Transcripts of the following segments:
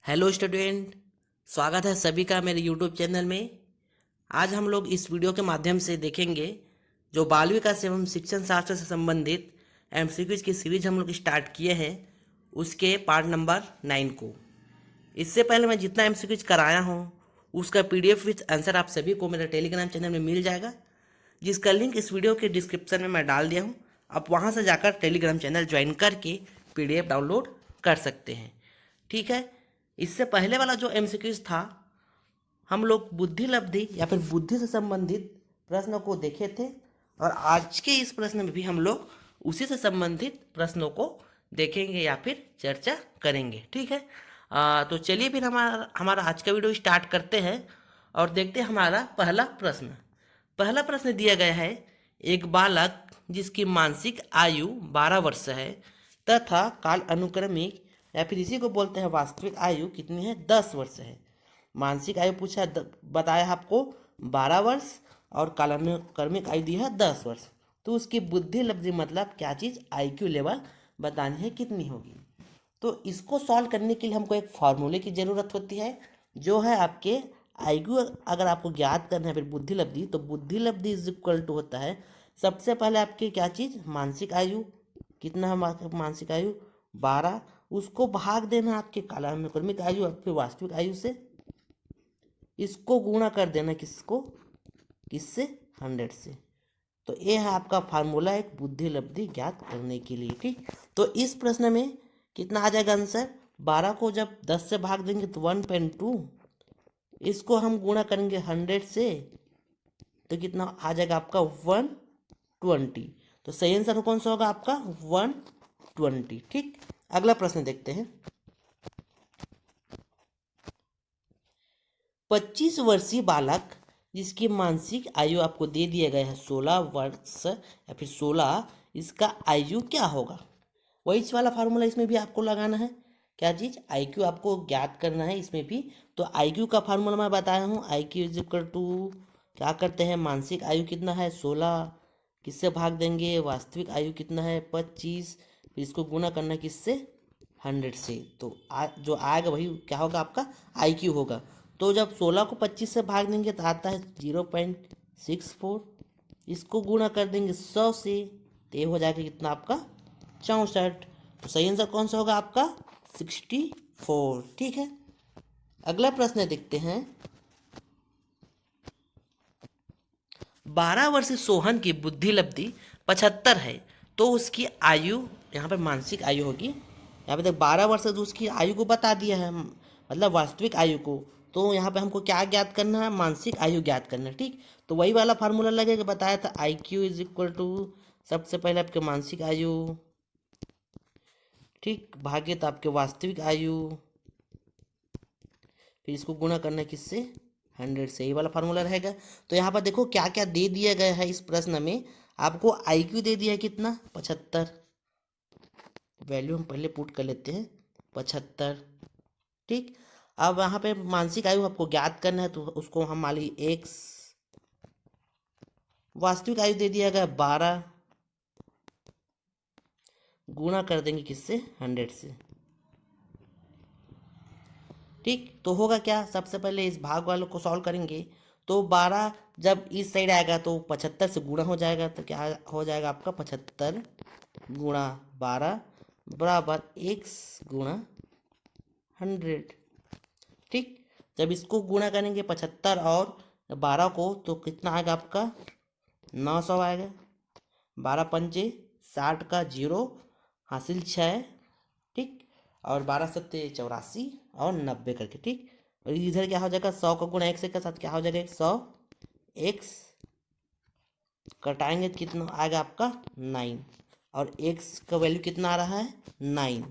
Hello student, स्वागत है सभी का मेरे यूट्यूब चैनल में। आज हम लोग इस वीडियो के माध्यम से देखेंगे जो बाल विकास एवं शिक्षण शास्त्र से संबंधित एमसीक्यूज की सीरीज हम लोग स्टार्ट किए हैं उसके पार्ट नंबर 9 को। इससे पहले मैं जितना एमसीक्यूज कराया हूँ उसका पीडीएफ विथ आंसर आप सभी को मेरे टेलीग्राम चैनल में मिल जाएगा, जिसका लिंक इस वीडियो के डिस्क्रिप्शन में मैं डाल दिया हूँ। आप वहाँ से जाकर टेलीग्राम चैनल ज्वाइन करके पीडीएफ डाउनलोड कर सकते हैं। ठीक है, इससे पहले वाला जो एमसीक्यूज था हम लोग बुद्धि लब्धि या फिर बुद्धि से संबंधित प्रश्नों को देखे थे, और आज के इस प्रश्न में भी हम लोग उसी से संबंधित प्रश्नों को देखेंगे या फिर चर्चा करेंगे। ठीक है, तो चलिए फिर हमारा हमारा आज का वीडियो स्टार्ट करते हैं और देखते हैं हमारा पहला प्रश्न। पहला प्रश्न दिया गया है, एक बालक जिसकी मानसिक आयु 12 वर्ष है तथा काल अनुक्रमिक या फिर इसी को बोलते हैं वास्तविक आयु कितनी है, 10 वर्ष है। मानसिक आयु पूछा है, बताया आपको 12 वर्ष और कालानुक्रमिक आयु दी है 10 वर्ष। तो उसकी बुद्धि लब्धि मतलब क्या चीज़, आईक्यू लेवल बतानी है कितनी होगी। तो इसको सॉल्व करने के लिए हमको एक फॉर्मूले की ज़रूरत होती है, जो है आपके आईक्यू अगर आपको ज्ञात करना है फिर बुद्धि लब्धि, तो बुद्धि लब्धि इज इक्वल टू होता है सबसे पहले आपकी क्या चीज़, मानसिक आयु। कितना है मानसिक आयु, 12, उसको भाग देना आपके कालानुक्रमिक आयु और फिर वास्तविक आयु से, इसको गुणा कर देना किसको, किससे, 100 से। तो ये है आपका फार्मूला एक बुद्धि लब्धि ज्ञात करने के लिए। ठीक, तो इस प्रश्न में कितना आ जाएगा आंसर, 12 को जब 10 से भाग देंगे तो 1.2, इसको हम गुणा करेंगे 100 से तो कितना आ जाएगा आपका 120। तो सही आंसर कौन सा होगा आपका 120। ठीक, अगला प्रश्न देखते हैं। 25 वर्षीय बालक जिसकी मानसिक आयु आपको दे दिया गया है 16 वर्ष या फिर 16, इसका आयु क्या होगा। वही वाला फार्मूला इसमें भी आपको लगाना है, क्या चीज़, आईक्यू आपको ज्ञात करना है इसमें भी। तो आईक्यू का फार्मूला मैं बताया हूँ, आईक्यू इज इक्वल टू क्या करते हैं, मानसिक आयु कितना है 16, किससे भाग देंगे, वास्तविक आयु कितना है 25, फिर इसको गुना करना है किससे, 100 से। तो जो आएगा वही क्या होगा आपका आईक्यू होगा। तो जब 16 को 25 से भाग देंगे तो आता है 0.64, इसको गुणा कर देंगे 100 से तो ये हो जाएगा कितना आपका 64। तो सही आंसर कौन सा होगा आपका 64। ठीक है, अगला प्रश्न देखते हैं। 12 वर्षीय सोहन की बुद्धि लब्धि 75 है तो उसकी आयु, यहाँ पर मानसिक आयु होगी, यहाँ पे देख 12 वर्ष तो उसकी आयु को बता दिया है, मतलब वास्तविक आयु को। तो यहाँ पे हमको क्या ज्ञात करना है, मानसिक आयु ज्ञात करना है। ठीक, तो वही वाला फार्मूला लगेगा, बताया था I Q is equal to सबसे पहले आपके मानसिक आयु, ठीक, भाग्य तो आपके वास्तविक आयु, फिर इसको गुणा करना है किससे, 100 से, ये वाला फार्मूला रहेगा। तो यहाँ पर देखो क्या क्या दे दिया गया है इस प्रश्न में, आपको आई क्यू दे दिया है कितना 75, वैल्यू हम पहले पुट कर लेते हैं 75। ठीक, अब यहाँ पे मानसिक आयु आपको ज्ञात करना है तो उसको हम मान लीजिए एक्स, वास्तविक आयु दे दिया गया 12, गुणा कर देंगे किससे, 100 से। ठीक, तो होगा क्या, सबसे पहले इस भाग वालों को सॉल्व करेंगे तो 12 जब इस साइड आएगा तो 75 से गुणा हो जाएगा, तो क्या हो जाएगा आपका 75 गुणा 12 बराबर एक्स गुणा 100। ठीक, जब इसको गुणा करेंगे 75 और 12 को तो कितना आएगा आपका 900 आएगा, 12 पंजे 60 का जीरो हासिल 6। ठीक, और 12 सत्ते 84 और 90 करके। ठीक, और इधर क्या हो जाएगा 100 का गुणा एक्स के साथ क्या हो जाएगा 100 एक्स, कटाएंगे तो कितना आएगा आपका 9, और एक्स का वैल्यू कितना आ रहा है 9,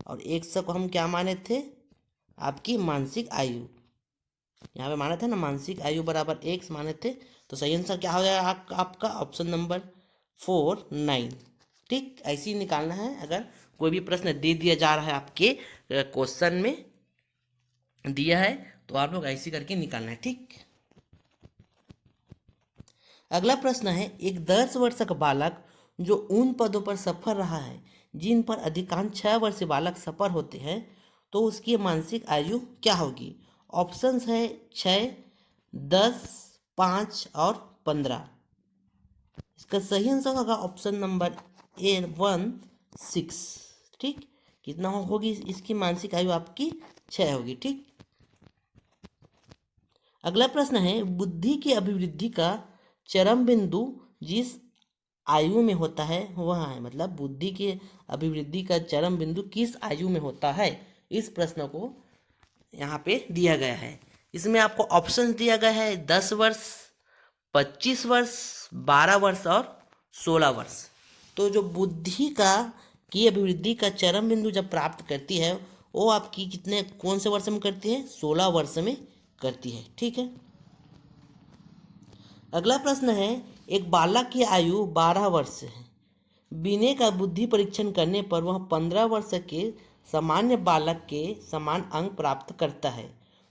और एक्स को हम क्या माने थे, आपकी मानसिक आयु, यहाँ पे माने थे ना मानसिक आयु बराबर एक्स माने थे। तो सही आंसर क्या हो जाएगा आपका ऑप्शन नंबर 4 9। ठीक, ऐसे ही निकालना है, अगर कोई भी प्रश्न दे दिया जा रहा है आपके क्वेश्चन में दिया है तो आप लोग ऐसे करके निकालना है। ठीक, अगला प्रश्न है, एक 10 वर्ष का बालक जो उन पदों पर सफर रहा है जिन पर अधिकांश 6 वर्षीय बालक सफर होते हैं, तो उसकी मानसिक आयु क्या होगी? ऑप्शंस है 6, 10, 5 और 15। इसका सही आंसर होगा ऑप्शन नंबर ए 1, 6। ठीक, कितना होगी इसकी मानसिक आयु? आपकी 6 होगी। ठीक, अगला प्रश्न है, बुद्धि की अभिवृद्धि का चरम बिंदु जिस आयु में होता है वह है, मतलब बुद्धि की अभिवृद्धि का चरम बिंदु किस आयु में होता है? इस प्रश्न को यहाँ पे दिया गया है। इसमें आपको ऑप्शन दिया गया है 10 वर्ष, 25 वर्ष, 12 वर्ष और 16 वर्ष। तो जो बुद्धि की अभिवृद्धि का चरम बिंदु जब प्राप्त करती है वो आपकी कौन से वर्ष में करती है? 16 वर्ष में करती है। ठीक है, अगला प्रश्न है, एक बालक की आयु 12 वर्ष है। बीने का बुद्धि परीक्षण करने पर वह 15 वर्ष के सामान्य बालक के समान अंक प्राप्त करता है,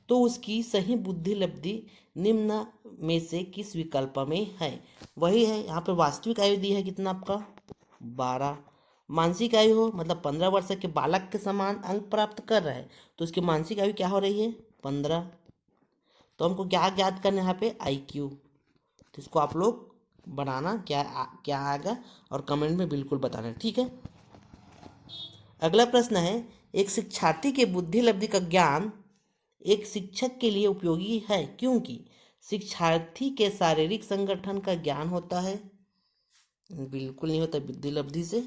तो उसकी सही बुद्धि लब्धि निम्न में से किस विकल्प में है? वही है, यहाँ पे वास्तविक आयु दी है कितना आपका? 12। मानसिक आयु हो मतलब 15 वर्ष के बालक के समान अंक प्राप्त कर रहा है, तो उसकी मानसिक आयु क्या हो रही है? 15। तो हमको क्या ज्ञात करना है यहाँ पे? IQ। तो इसको आप लोग बनाना क्या आएगा और कमेंट में बिल्कुल बताना। ठीक है, अगला प्रश्न है, एक शिक्षार्थी के बुद्धि लब्धि का ज्ञान एक शिक्षक के लिए उपयोगी है क्योंकि शिक्षार्थी के शारीरिक संगठन का ज्ञान होता है? बिल्कुल नहीं होता बुद्धि लब्धि से।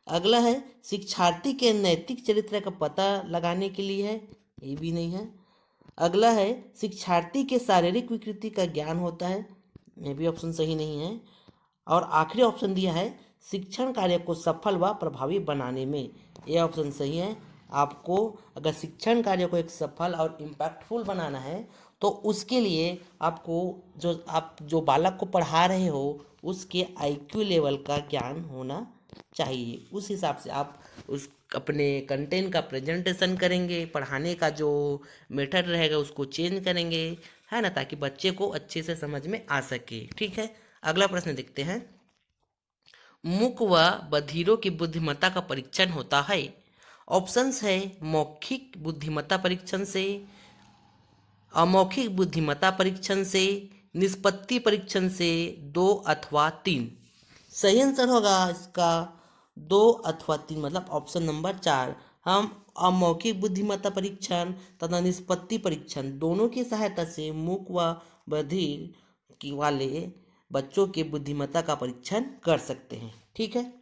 अगला है, शिक्षार्थी के नैतिक चरित्र का पता लगाने के लिए है? ये भी नहीं है। अगला है, शिक्षार्थी के शारीरिक विकृति का ज्ञान होता है? ये भी ऑप्शन सही नहीं है। और आखिरी ऑप्शन दिया है, शिक्षण कार्य को सफल व प्रभावी बनाने में। ये ऑप्शन सही है। आपको अगर शिक्षण कार्य को एक सफल और इम्पैक्टफुल बनाना है तो उसके लिए आपको जो बालक को पढ़ा रहे हो उसके IQ लेवल का ज्ञान होना चाहिए। उस हिसाब से आप उस अपने कंटेंट का प्रेजेंटेशन करेंगे, पढ़ाने का जो मेथड रहेगा उसको चेंज करेंगे, है ना, ताकि बच्चे को अच्छे से समझ में आ सके। ठीक है, अगला प्रश्न देखते हैं, मूक व बधिरों की बुद्धिमत्ता का परीक्षण होता है? ऑप्शंस है मौखिक बुद्धिमत्ता परीक्षण से, अमौखिक बुद्धिमत्ता परीक्षण से, निष्पत्ति परीक्षण से, 2 अथवा 3। सही आंसर होगा इसका 2 अथवा 3, मतलब ऑप्शन नंबर 4। हम अमौखिक बुद्धिमत्ता परीक्षण तथा निष्पत्ति परीक्षण दोनों की सहायता से मूक व बधिर की वाले बच्चों के बुद्धिमत्ता का परीक्षण कर सकते हैं। ठीक है,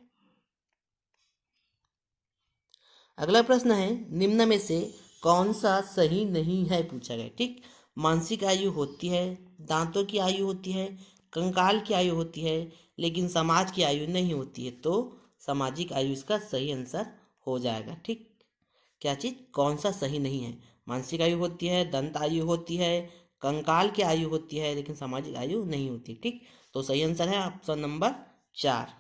अगला प्रश्न है, निम्न में से कौन सा सही नहीं है पूछा गया। ठीक, मानसिक आयु होती है, दांतों की आयु होती है, कंकाल की आयु होती है, लेकिन समाज की आयु नहीं होती है, तो सामाजिक आयु इसका सही आंसर हो जाएगा। ठीक, क्या चीज़ कौन सा सही नहीं है? मानसिक आयु होती है, दंत आयु होती है, कंकाल की आयु होती है, लेकिन सामाजिक आयु नहीं होती। ठीक, तो सही आंसर है ऑप्शन नंबर 4।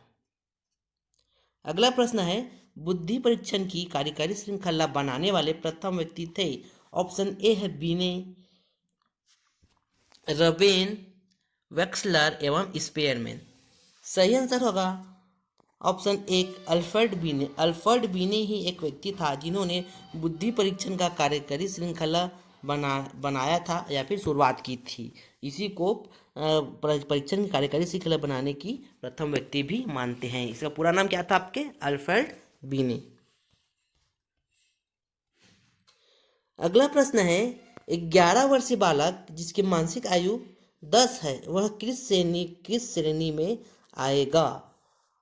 अगला प्रश्न है, बुद्धि परीक्षण की कार्यकारी श्रृंखला बनाने वाले प्रथम व्यक्ति थे? ऑप्शन ए है बीने, रबेन, वेक्सलर एवं स्पेयरमैन। सही आंसर होगा ऑप्शन एक, अल्फ्रेड बीने। अल्फ्रेड बीने ही एक व्यक्ति था जिन्होंने बुद्धि परीक्षण का कार्यकारी श्रृंखला बनाया था या फिर शुरुआत की थी। इसी को परीक्षण की कार्यकारी श्रृंखला बनाने की प्रथम व्यक्ति भी मानते हैं। इसका पूरा नाम क्या था आपके? अल्फ्रेड बीने। अगला प्रश्न है, 11 वर्षीय बालक जिसकी मानसिक आयु 10 है वह किस श्रेणी में आएगा?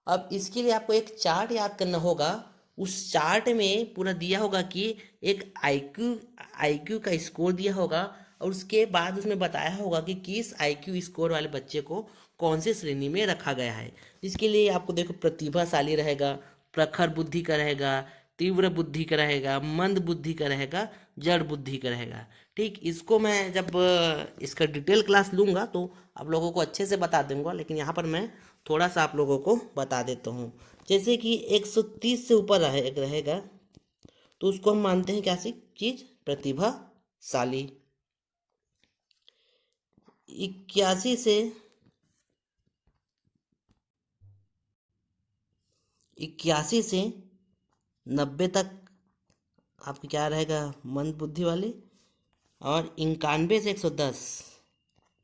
अब इसके लिए आपको एक चार्ट याद करना होगा। उस चार्ट में पूरा दिया होगा कि एक आईक्यू का स्कोर दिया होगा और उसके बाद उसमें बताया होगा कि किस IQ स्कोर वाले बच्चे को कौन सी श्रेणी में रखा गया है। इसके लिए आपको देखो, प्रतिभाशाली रहेगा, प्रखर बुद्धि का रहेगा, तीव्र बुद्धि का रहेगा, मंद बुद्धि का रहेगा, जड़ बुद्धि का रहेगा। ठीक, इसको मैं जब इसका डिटेल क्लास लूँगा तो आप लोगों को अच्छे से बता दूंगा, लेकिन यहाँ पर मैं थोड़ा सा आप लोगों को बता देता हूँ। जैसे कि 130 से ऊपर रहेगा तो उसको हम मानते हैं क्या सी चीज? प्रतिभाशाली। 81 से 90 तक आपका क्या रहेगा, मंद बुद्धि वाले। और 91 से 110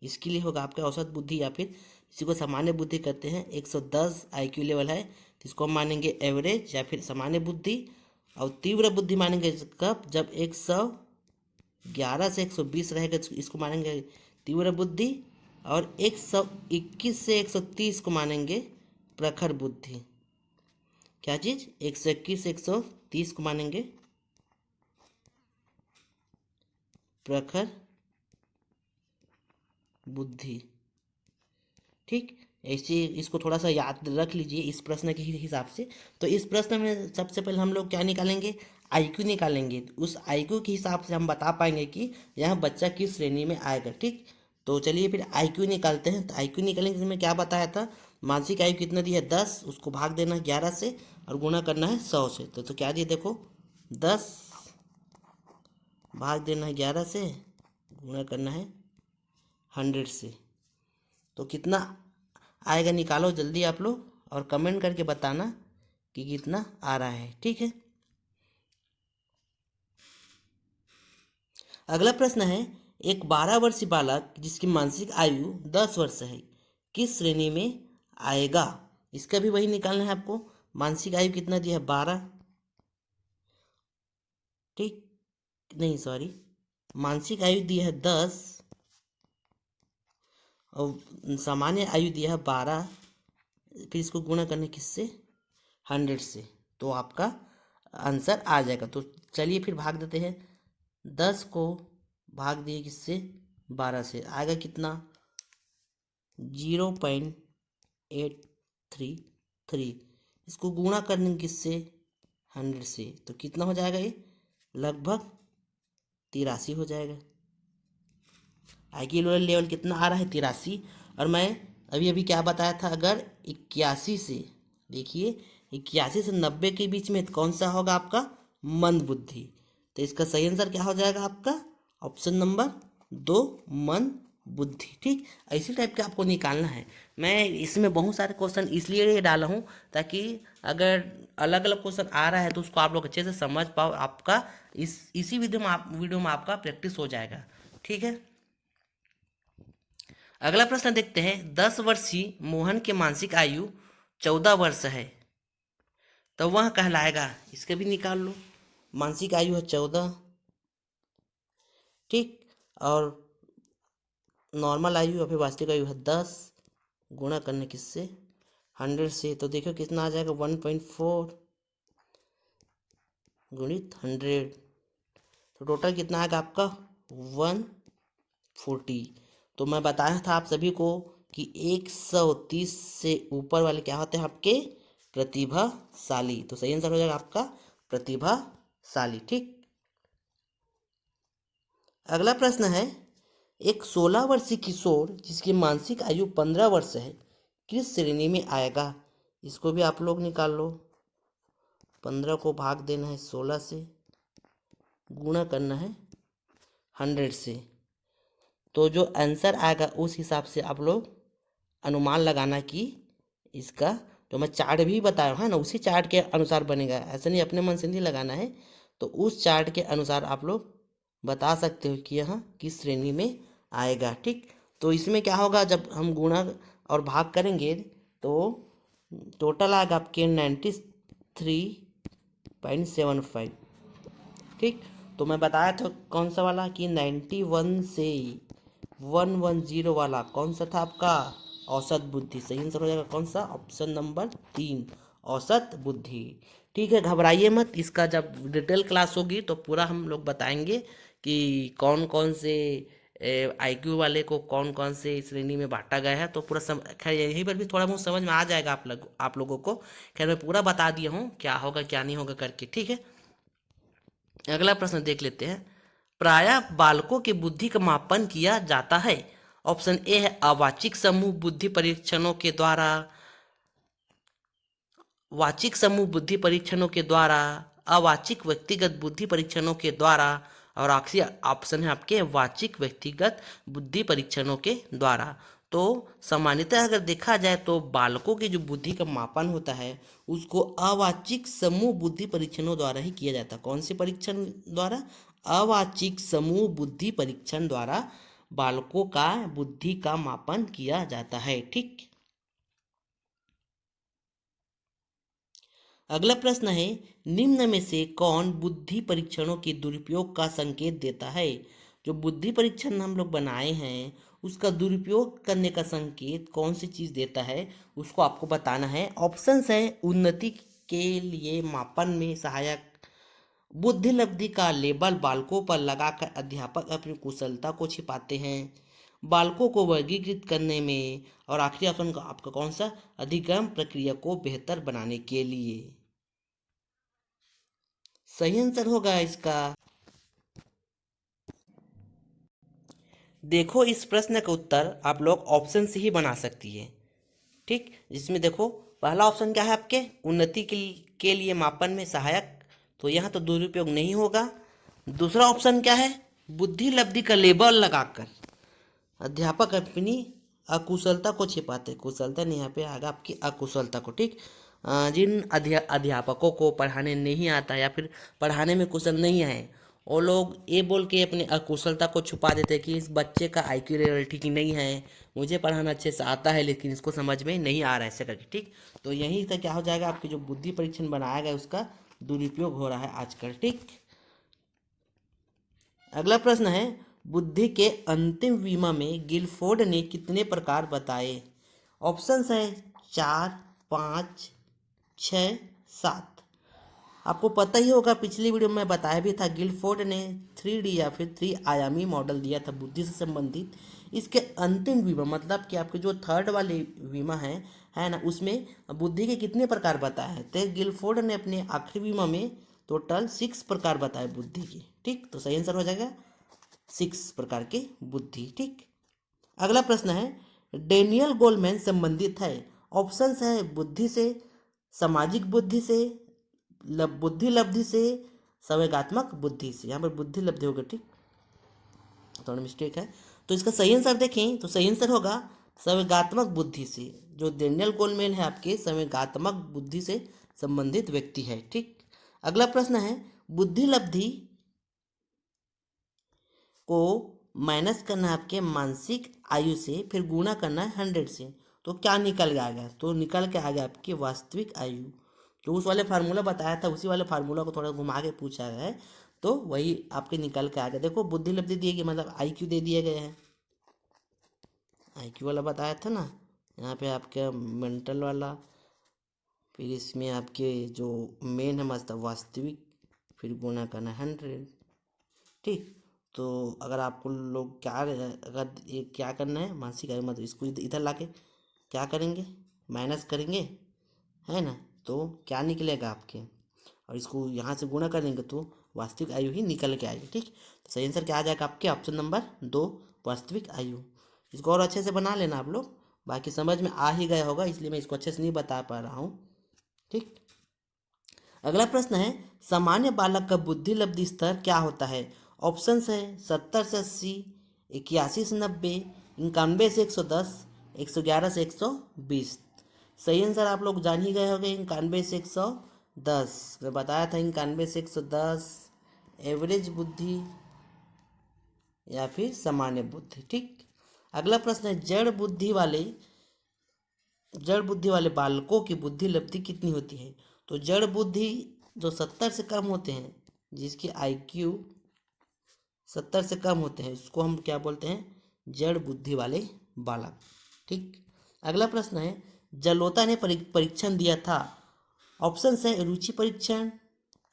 इसके लिए होगा आपका औसत बुद्धि, या फिर इसी को सामान्य बुद्धि कहते हैं। 110 आईक्यू लेवल है, तो इसको हम मानेंगे एवरेज या फिर सामान्य बुद्धि। और तीव्र बुद्धि मानेंगे कब, जब 111 से 120 रहेगा, तो इसको मानेंगे तीव्र बुद्धि। और 121 से 130 को मानेंगे प्रखर बुद्धि। क्या चीज़, 121 से 130 को मानेंगे प्रखर बुद्धि। ठीक, ऐसे इसको थोड़ा सा याद रख लीजिए इस प्रश्न के हिसाब से। तो इस प्रश्न में सबसे पहले हम लोग क्या निकालेंगे, आईक्यू निकालेंगे। उस आईक्यू के हिसाब से हम बता पाएंगे कि यह बच्चा किस श्रेणी में आएगा। ठीक, तो चलिए फिर आईक्यू निकालते हैं। तो आईक्यू निकालेंगे, जिसमें क्या बताया था, मानसिक आयु कितना दिया है 10, उसको भाग देना है 11 से और गुणा करना है 100 से। तो क्या दिया देखो, 10 भाग देना है 11 से, गुणा करना है 100 से। तो कितना आएगा, निकालो जल्दी आप लोग और कमेंट करके बताना कि कितना आ रहा है। ठीक है, अगला प्रश्न है, एक 12 वर्षीय बालक जिसकी मानसिक आयु 10 वर्ष है, किस श्रेणी में आएगा। इसका भी वही निकालना है आपको। मानसिक आयु कितना दिया है, 12। ठीक, नहीं सॉरी, मानसिक आयु दिया है 10 और सामान्य आयु दिया है 12। फिर इसको गुणा करने किससे, 100 से, तो आपका आंसर आ जाएगा। तो चलिए फिर भाग देते हैं। 10 को भाग दिए किससे, 12 से, आएगा कितना, 0.833। इसको गुणा करने किससे, 100 से, तो कितना हो जाएगा, ये लगभग 83 हो जाएगा। आईक्यू लेवल कितना आ रहा है, 83। और मैं अभी अभी क्या बताया था, अगर 81 से, देखिए 81 से 90 के बीच में कौन सा होगा आपका, मंद बुद्धि। तो इसका सही आंसर क्या हो जाएगा आपका, ऑप्शन नंबर 2, मंद बुद्धि। ठीक, इसी टाइप के आपको निकालना है। मैं इसमें बहुत सारे क्वेश्चन इसलिए डाला हूँ ताकि अगर अलग अलग क्वेश्चन आ रहा है तो उसको आप लोग अच्छे से समझ पाओ। आपका इसी वीडियो में आपका प्रैक्टिस हो जाएगा। ठीक है, अगला प्रश्न देखते हैं। 10 वर्षीय मोहन की मानसिक आयु 14 वर्ष है, तो वह कहलाएगा, इसका भी निकाल लो। मानसिक आयु है 14, ठीक, और नॉर्मल आयु या फिर वास्तविक आयु है 10, गुणा करने किससे, 100 से। तो देखो कितना आ जाएगा, 1.4 गुणित 100, तो टोटल कितना आएगा आपका, 140। तो मैं बताया था आप सभी को कि 130 से ऊपर वाले क्या होते हैं आपके, प्रतिभाशाली। तो सही आंसर हो जाएगा आपका प्रतिभाशाली। ठीक, अगला प्रश्न है, एक 16 वर्षीय किशोर जिसकी मानसिक आयु 15 वर्ष है, किस श्रेणी में आएगा। इसको भी आप लोग निकाल लो। 15 को भाग देना है 16 से, गुणा करना है 100 से। तो जो आंसर आएगा उस हिसाब से आप लोग अनुमान लगाना कि इसका जो मैं चार्ट भी बताया है ना, उसी चार्ट के अनुसार बनेगा। ऐसा नहीं अपने मन से नहीं लगाना है। तो उस चार्ट के अनुसार आप लोग बता सकते हो कि यह किस श्रेणी में आएगा। ठीक, तो इसमें क्या होगा, जब हम गुणा और भाग करेंगे तो टोटल आएगा आपके 93.75। ठीक, तो मैं बताया था कौन सा वाला कि 91 से 110 वाला कौन सा था आपका, औसत बुद्धि। सही आंसर हो जाएगा कौन सा, ऑप्शन नंबर 3, औसत बुद्धि। ठीक है, घबराइए मत, इसका जब डिटेल क्लास होगी तो पूरा हम लोग बताएंगे कि कौन कौन से आईक्यू वाले को कौन कौन से श्रेणी में बांटा गया है। तो पूरा खैर यहीं पर भी थोड़ा बहुत समझ में आ जाएगा आप लोगों को। खैर मैं पूरा बता दिया हूँ क्या होगा क्या नहीं होगा करके। ठीक है, अगला प्रश्न देख लेते हैं। प्रायः बालकों की बुद्धि का मापन किया जाता है। ऑप्शन ए है अवाचिक समूह बुद्धि परीक्षणों के द्वारा, वाचिक समूह बुद्धि परीक्षणों के द्वारा, अवाचिक व्यक्तिगत बुद्धि परीक्षणों के द्वारा, और आखिरी ऑप्शन है आपके वाचिक व्यक्तिगत बुद्धि परीक्षणों के द्वारा। तो सामान्यतः अगर देखा जाए तो बालकों की जो बुद्धि का मापन होता है उसको अवाचिक समूह बुद्धि परीक्षणों द्वारा ही किया जाता है। कौन से परीक्षण द्वारा? अवाचिक समूह बुद्धि परीक्षण द्वारा बालकों का बुद्धि का मापन किया जाता है। ठीक, अगला प्रश्न है, निम्न में से कौन बुद्धि परीक्षणों के दुरुपयोग का संकेत देता है? जो बुद्धि परीक्षण हम लोग बनाए हैं उसका दुरुपयोग करने का संकेत कौन सी चीज देता है उसको आपको बताना है। ऑप्शंस है, उन्नति के लिए मापन में सहायक, बुद्धि लब्धि का लेबल बालकों पर लगाकर अध्यापक अपनी कुशलता को छिपाते हैं, बालकों को वर्गीकृत करने में, और आखिरी ऑप्शन का आपका कौन सा? अधिगम प्रक्रिया को बेहतर बनाने के लिए। सही आंसर होगा इसका। देखो, इस प्रश्न का उत्तर आप लोग ऑप्शन से ही बना सकती है। ठीक, जिसमें देखो पहला ऑप्शन क्या है आपके, उन्नति के लिए मापन में सहायक, तो यहाँ तो दुरुपयोग नहीं होगा। दूसरा ऑप्शन क्या है, बुद्धि लब्धि का लेबल लगाकर अध्यापक अपनी अकुशलता को छिपाते, कुशलता नहीं, यहाँ पे आगा आपकी अकुशलता को। ठीक, जिन अध्यापकों को पढ़ाने नहीं आता या फिर पढ़ाने में कुशल नहीं है वो लोग ये बोल के अपनी अकुशलता को छुपा देते कि इस बच्चे का आईक्यू लेवल ठीक नहीं है, मुझे पढ़ाना अच्छे से आता है लेकिन इसको समझ में नहीं आ रहा है, ऐसे करके। ठीक, तो यही का क्या हो जाएगा, आपकी जो बुद्धि परीक्षण बनाया गया उसका दुरुपयोग हो रहा है आजकल। ठीक, अगला प्रश्न है, बुद्धि के अंतिम विमा में गिलफोर्ड ने कितने प्रकार बताए? ऑप्शंस है 4, 5, 6, 7। आपको पता ही होगा, पिछली वीडियो में बताया भी था, गिलफोर्ड ने 3D या फिर 3 आयामी मॉडल दिया था बुद्धि से संबंधित। इसके अंतिम विमा मतलब कि आपके जो थर्ड वाले विमा है ना, उसमें बुद्धि के कितने प्रकार बताए हैं? तो गिलफोर्ड ने अपने आखिरी विमा में टोटल 6 प्रकार बताए बुद्धि के। ठीक, तो सही आंसर हो जाएगा 6 प्रकार के बुद्धि। ठीक, अगला प्रश्न है, डेनियल गोलमैन संबंधित है। ऑप्शंस है, बुद्धि से, सामाजिक बुद्धि से, बुद्धि लब्धि से, संवेगात्मक बुद्धि से। यहाँ पर बुद्धि लब्धि होगा। ठीक, थोड़ा मिस्टेक है, तो इसका सही आंसर देखें तो सही आंसर होगा संवेगात्मक बुद्धि से। जो डेनियल गोलमैन है आपके संवेगात्मक बुद्धि से संबंधित व्यक्ति है। ठीक, अगला प्रश्न है, बुद्धि लब्धि को माइनस करना है आपके मानसिक आयु से, फिर गुणा करना है 100 से, तो क्या निकल के आ गया? तो निकल के आ गया आपकी वास्तविक आयु। जो उस वाले फार्मूला बताया था उसी वाले फार्मूला को थोड़ा घुमा के पूछा गया है, तो वही आपके निकल के आ गया। देखो, बुद्धि लब्धि दिए गए मतलब आईक्यू दे दिए गए हैं, आईक्यू वाला बताया था ना, यहाँ पे आपका मेंटल वाला, फिर इसमें आपके जो मेन है मतलब वास्तविक, फिर गुणा करना 100। ठीक, तो अगर आपको लोग क्या, अगर ये क्या करना है मानसिक आयु मतलब इसको इधर लाके क्या करेंगे, माइनस करेंगे, है ना, तो क्या निकलेगा आपके, और इसको यहाँ से गुणा कर देंगे तो वास्तविक आयु ही निकल के आएगी। ठीक, तो सही आंसर क्या आ जाएगा आपके? ऑप्शन नंबर 2, वास्तविक आयु। इसको और अच्छे से बना लेना आप लोग, बाकी समझ में आ ही गया होगा इसलिए मैं इसको अच्छे से नहीं बता पा रहा हूँ। ठीक, अगला प्रश्न है, सामान्य बालक का बुद्धि लब्धि स्तर क्या होता है? ऑप्शंस है 70 से 80, 81 से 90, 91 से 110, 111 से 120। सही आंसर आप लोग जान ही गए होंगे, 91 से 110। मैं बताया था 91 से 110 एवरेज बुद्धि या फिर सामान्य बुद्धि। ठीक, अगला प्रश्न है, जड़ बुद्धि वाले बालकों की बुद्धि लब्धि कितनी होती है? तो जड़ बुद्धि जो 70 से कम होते हैं, जिसकी आईक्यू 70 से कम होते हैं, इसको हम क्या बोलते हैं? जड़ बुद्धि वाले बालक। ठीक, अगला प्रश्न है, जलोता ने परीक्षण दिया था। ऑप्शन है, रुचि परीक्षण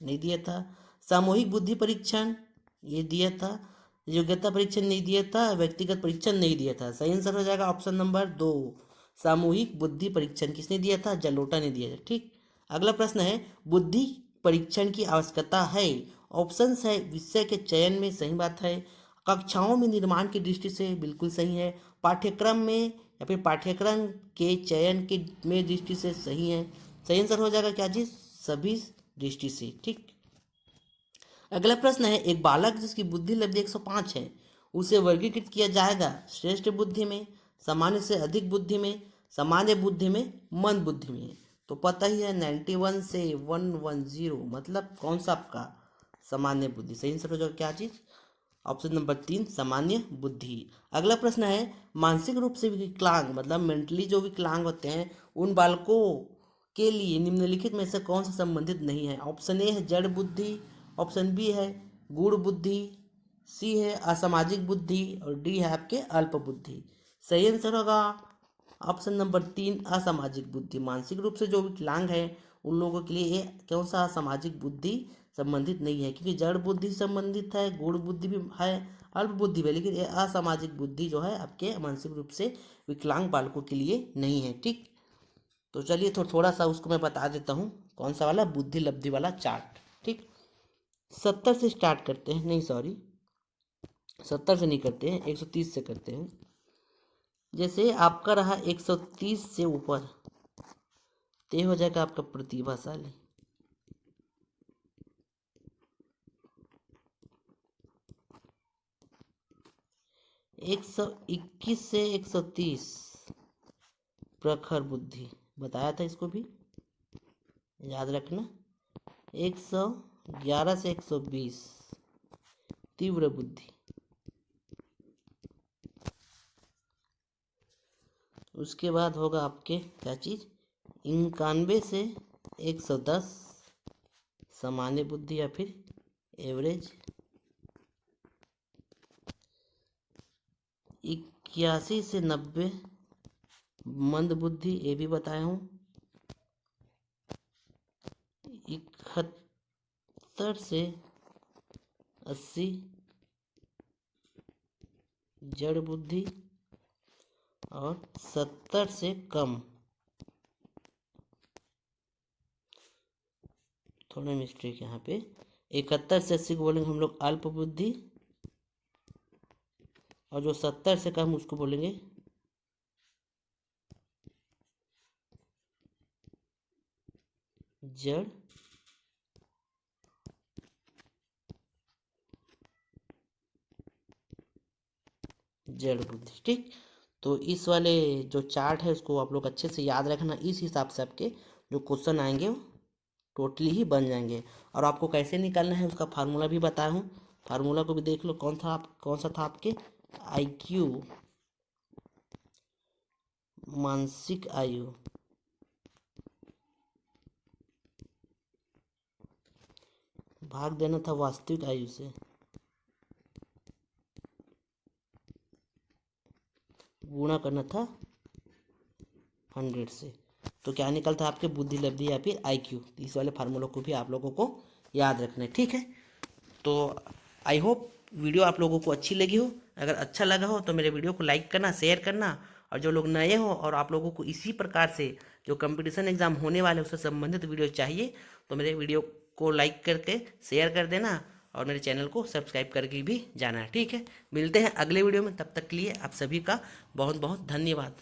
नहीं दिया था, सामूहिक बुद्धि परीक्षण ये दिया था, योग्यता परीक्षण नहीं दिया था, व्यक्तिगत परीक्षण नहीं दिया था। सही आंसर हो जाएगा ऑप्शन नंबर 2, सामूहिक बुद्धि परीक्षण। किसने दिया था? जलोटा ने दिया था। ठीक, अगला प्रश्न है, बुद्धि परीक्षण की आवश्यकता है। ऑप्शंस है, विषय के चयन में सही बात है, कक्षाओं में निर्माण की दृष्टि से बिल्कुल सही है, पाठ्यक्रम में या फिर पाठ्यक्रम के चयन की में दृष्टि से सही है। सही आंसर हो जाएगा क्या जी? सभी दृष्टि से। ठीक, अगला प्रश्न है, एक बालक जिसकी बुद्धि लब्धि 105 है उसे वर्गीकृत किया जाएगा श्रेष्ठ बुद्धि में, सामान्य से अधिक बुद्धि में, सामान्य बुद्धि में, मंद बुद्धि में। तो पता ही है 91 से 110 मतलब कौन सा आपका सामान्य बुद्धि। सही आंसर हो जाएगा क्या चीज? ऑप्शन नंबर 3 सामान्य बुद्धि। अगला प्रश्न है मानसिक रूप से विकलांग मतलब मेंटली जो विकलांग होते हैं उन बालकों के लिए निम्नलिखित में से कौन सा संबंधित नहीं है? ऑप्शन ए है जड़ बुद्धि, ऑप्शन बी है गूढ़ बुद्धि, सी है असामाजिक बुद्धि और डी है आपके अल्प बुद्धि। सही आंसर होगा ऑप्शन नंबर 3 असामाजिक बुद्धि। मानसिक रूप से जो विकलांग है उन लोगों के लिए ये कौन सा असामाजिक बुद्धि संबंधित नहीं है, क्योंकि जड़ बुद्धि संबंधित है, गूढ़ बुद्धि भी है, अल्प बुद्धि भी है, लेकिन ये असामाजिक बुद्धि जो है आपके मानसिक रूप से विकलांग बालकों के लिए नहीं है। ठीक, तो चलिए थोड़ा सा उसको मैं बता देता हूँ कौन सा वाला बुद्धि लब्धि वाला चार्ट। ठीक, 70 से स्टार्ट करते हैं, नहीं सॉरी 70 से नहीं करते हैं, 130 से करते हैं। जैसे आपका रहा 130 से ऊपर तो ये हो जाएगा आपका प्रतिभाशाली। 121 से 130 प्रखर बुद्धि, बताया था इसको भी याद रखना। 111 से 120 तीव्र बुद्धि। उसके बाद होगा आपके क्या चीज 91 से 110 सामान्य बुद्धि या फिर एवरेज। 81 से 90 मंद बुद्धि, ये भी बताया हूँ। 71 से 80 जड़ बुद्धि और 70 से कम, थोड़ा मिस्टेक यहाँ पे, 71 से 80 को बोलेंगे हम लोग अल्प बुद्धि और जो 70 से कम उसको बोलेंगे जड़ बुद्धि। ठीक, तो इस वाले जो चार्ट है उसको आप लोग अच्छे से याद रखना, इस हिसाब से आपके जो क्वेश्चन आएंगे वो टोटली ही बन जाएंगे। और आपको कैसे निकालना है उसका फार्मूला भी बताया हूँ, फार्मूला को भी देख लो कौन सा था आपके IQ मानसिक आयु भाग देना था वास्तविक आयु से, गुणा करना था 100 से। तो क्या निकलता है आपके बुद्धि लब्धि या फिर IQ। इस वाले फार्मूलों को भी आप लोगों को याद रखना है। ठीक है, तो आई होप वीडियो आप लोगों को अच्छी लगी हो। अगर अच्छा लगा हो तो मेरे वीडियो को लाइक करना, शेयर करना, और जो लोग नए हो और आप लोगों को इसी प्रकार से जो कंपटीशन एग्जाम होने वाले उससे संबंधित वीडियो चाहिए तो मेरे वीडियो को लाइक करके शेयर कर देना और मेरे चैनल को सब्सक्राइब करके भी जाना है। ठीक है, मिलते हैं अगले वीडियो में, तब तक के लिए आप सभी का बहुत बहुत धन्यवाद।